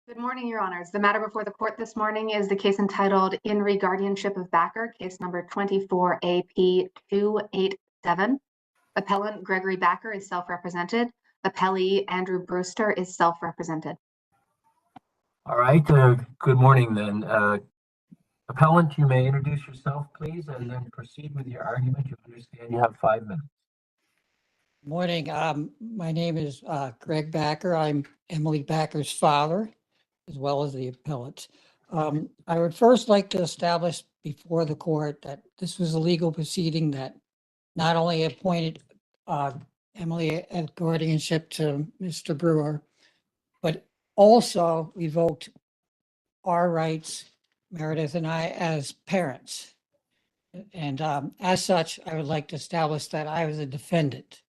Good morning, Your Honors. The matter before the court this morning is the case entitled In Re Guardianship of Bacher, case number 24AP287. Appellant Gregory Bacher is self-represented. Appellee Andrew Brewster is self-represented. All right, good morning then. Appellant, you may introduce yourself, please, and then proceed with your argument. You understand you have 5 minutes. Morning. My name is Greg Bacher. I'm Emily Bacher's father, as well as the appellant. I would first like to establish before the court that this was a legal proceeding that not only appointed Emily as guardianship to Mr. Brewer, but also revoked our rights, Meredith and I, as parents. And as such, I would like to establish that I was a defendant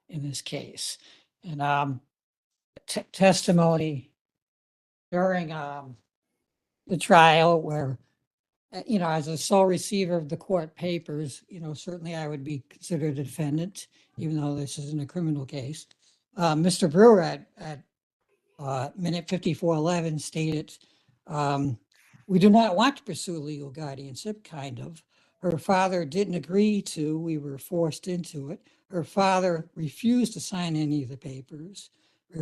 in this case. And testimony during the trial where, as a sole receiver of the court papers, certainly I would be considered a defendant, even though this isn't a criminal case. Mr. Brewer at minute 5411 stated, we do not want to pursue legal guardianship, kind of. Her father didn't agree to, we were forced into it. Her father refused to sign any of the papers. He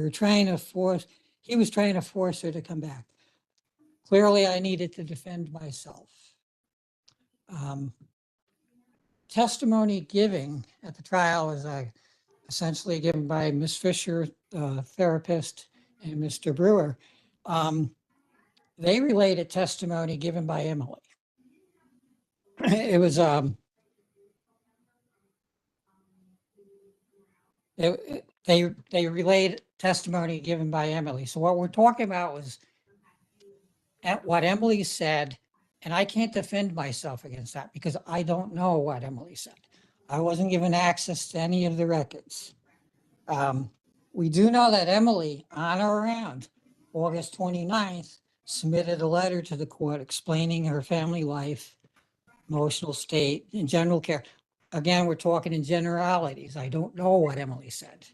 was trying to force her to come back. Clearly, I needed to defend myself. Testimony giving at the trial was essentially given by Ms. Fisher, therapist, and Mr. Brewer. They related testimony given by Emily. It was they relayed testimony given by Emily. So what we're talking about was at what Emily said, and I can't defend myself against that because I don't know what Emily said. I wasn't given access to any of the records. We do know that Emily, on or around August 29th, submitted a letter to the court explaining her family life, emotional state, and general care. Again, we're talking in generalities. I don't know what Emily said.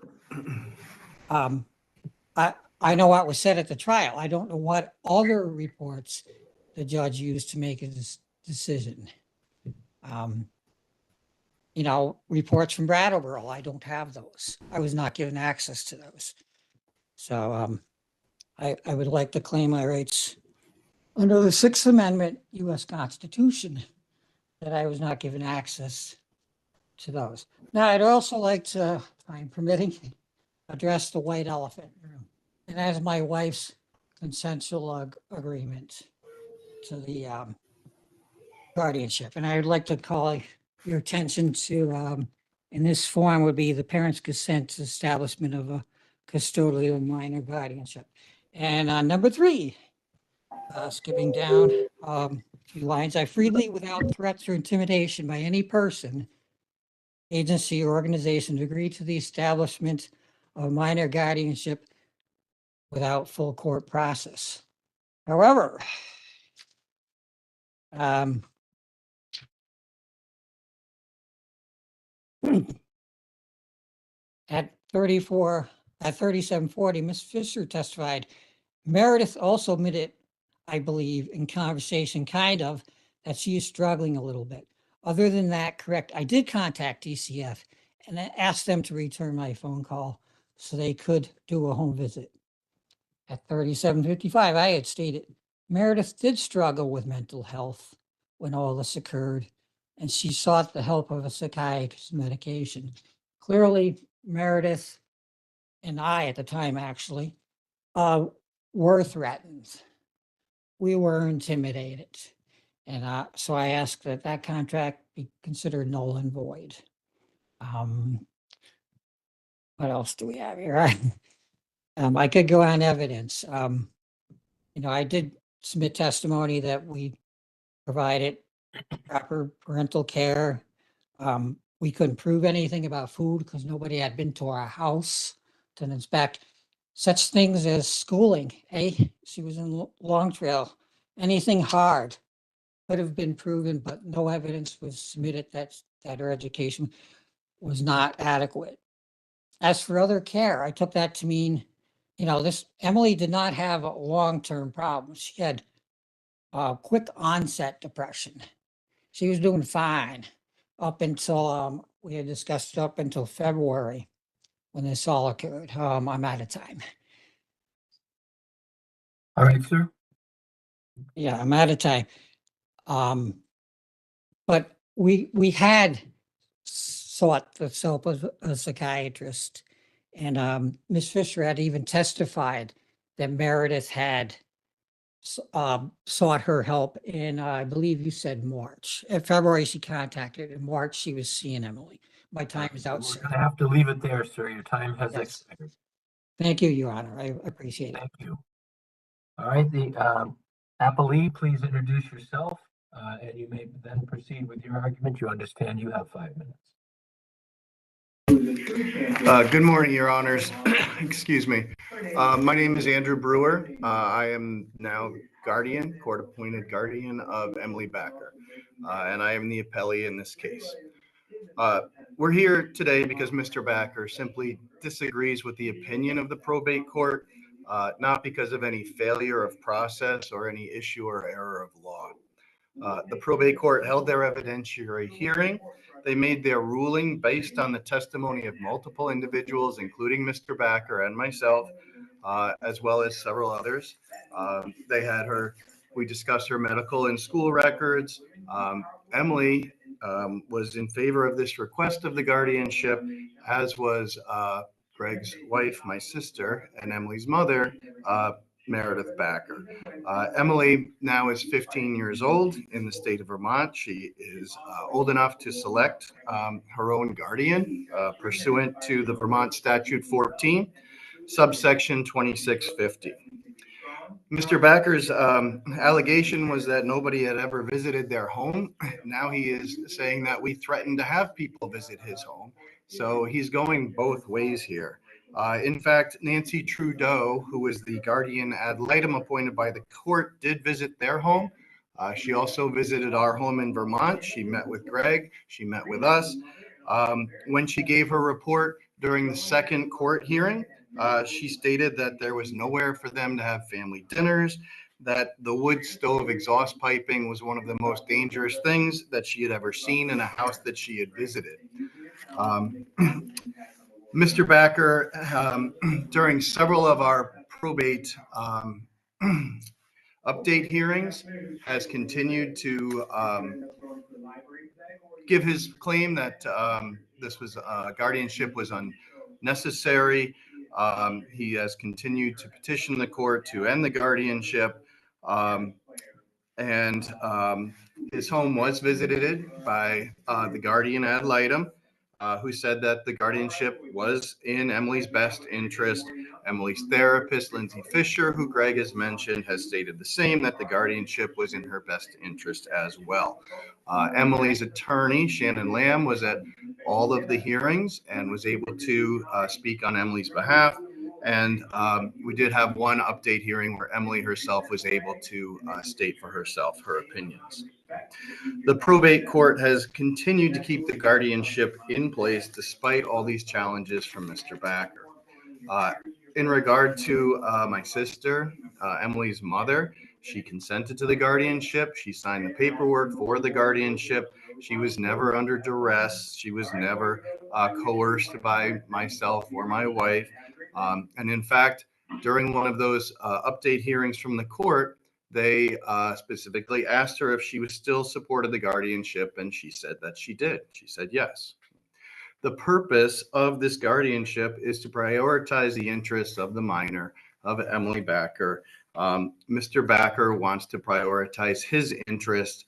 I know what was said at the trial. I don't know what other reports the judge used to make a decision. Reports from Brattleboro, I don't have those. I was not given access to those. So I would like to claim my rights under the Sixth Amendment U.S. Constitution that I was not given access to those. Now, I'd also like to, if I'm permitting, address the white elephant in the room. And that is my wife's consensual agreement to the guardianship. And I would like to call your attention to, in this form would be the parent's consent to establishment of a custodial minor guardianship. And on number 3, skipping down a few lines, I freely, without threats or intimidation by any person, agency, or organization, agree to the establishment of minor guardianship without full court process. However, at 3740, Ms. Fisher testified, Meredith also admitted, I believe, in conversation, that she is struggling a little bit. Other than that, correct, I did contact DCF and asked them to return my phone call so they could do a home visit. At 3755, I had stated, Meredith did struggle with mental health when all this occurred, and she sought the help of a psychiatrist's medication. Clearly, Meredith and I, at the time actually, were threatened. We were intimidated. And so I asked that that contract be considered null and void. What else do we have here? I could go on evidence. I did submit testimony that we provided proper parental care. We couldn't prove anything about food because nobody had been to our house to inspect. Such things as schooling, she was in Long Trail. Anything hard could have been proven, but no evidence was submitted that her education was not adequate. As for other care, I took that to mean this Emily did not have a long-term problem. She had quick onset depression. She was doing fine up until we had discussed it up until February when this all occurred. I'm out of time. All right, sir. Yeah, I'm out of time. But we had sought the help of a psychiatrist, and Ms. Fisher had even testified that Meredith had sought her help in, I believe you said March. In February, she contacted. In March, she was seeing Emily. My time is out, We're sir. going to have to leave it there, sir. Your time has Yes. expired. Thank you, Your Honor. I appreciate it. Thank you. All right, the appellee, please introduce yourself, and you may then proceed with your argument. You understand you have 5 minutes. Good morning, Your Honors. Excuse me. My name is Andrew Brewer. I am now court-appointed guardian of Emily Bacher, and I am the appellee in this case. We're here today because Mr. Bacher simply disagrees with the opinion of the probate court, not because of any failure of process or any issue or error of law. The probate court held their evidentiary hearing. They made their ruling based on the testimony of multiple individuals, including Mr. Bacher and myself, as well as several others. We discussed her medical and school records. Emily was in favor of this request of the guardianship, as was Greg's wife, my sister, and Emily's mother, Meredith Bacher. Emily now is 15 years old in the state of Vermont. She is old enough to select her own guardian pursuant to the Vermont Statute 14, subsection 2650. Mr. Bacher's allegation was that nobody had ever visited their home. Now he is saying that we threatened to have people visit his home. So he's going both ways here. In fact, Nancy Trudeau, who was the guardian ad litem appointed by the court, did visit their home. She also visited our home in Vermont. She met with Greg. She met with us. When she gave her report during the second court hearing, she stated that there was nowhere for them to have family dinners, that the wood stove exhaust piping was one of the most dangerous things that she had ever seen in a house that she had visited. Mr. Bacher, during several of our probate update hearings, has continued to give his claim that this was guardianship was unnecessary. He has continued to petition the court to end the guardianship, and his home was visited by the guardian ad litem, who said that the guardianship was in Emily's best interest. Emily's therapist, Lindsay Fisher, who Greg has mentioned, has stated the same, that the guardianship was in her best interest as well. Emily's attorney, Shannon Lamb, was at all of the hearings and was able to speak on Emily's behalf. And we did have one update hearing where Emily herself was able to state for herself her opinions. The probate court has continued to keep the guardianship in place despite all these challenges from Mr. Bacher. In regard to my sister, Emily's mother, she consented to the guardianship. She signed the paperwork for the guardianship. She was never under duress. She was never coerced by myself or my wife. And in fact, during one of those update hearings from the court, they specifically asked her if she was still supported the guardianship, and she said that she did. She said yes. The purpose of this guardianship is to prioritize the interests of the minor, of Emily Bacher. Mr. Bacher wants to prioritize his interest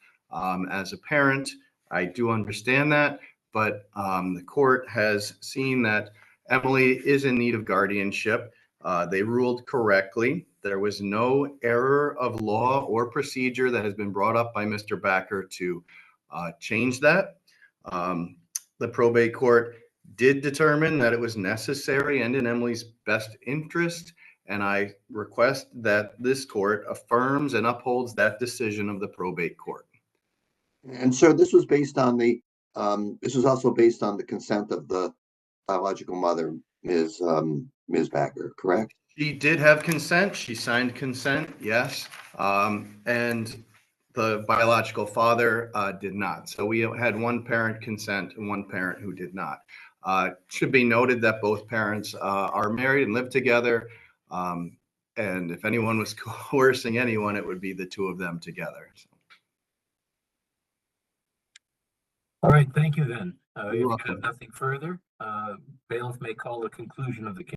as a parent. I do understand that, but the court has seen that Emily is in need of guardianship. They ruled correctly. There was no error of law or procedure that has been brought up by Mr. Bacher to change that. The probate court did determine that it was necessary and in Emily's best interest, and I request that this court affirms and upholds that decision of the probate court. And so this was based on this was also based on the consent of the biological mother, Ms. Bacher, correct? She did have consent. She signed consent, yes. And the biological father did not. So we had one parent consent and one parent who did not. Should be noted that both parents are married and live together. And if anyone was coercing anyone, it would be the two of them together. All right, thank you then. You're If you welcome. have nothing further, bailiff may call the conclusion of the case.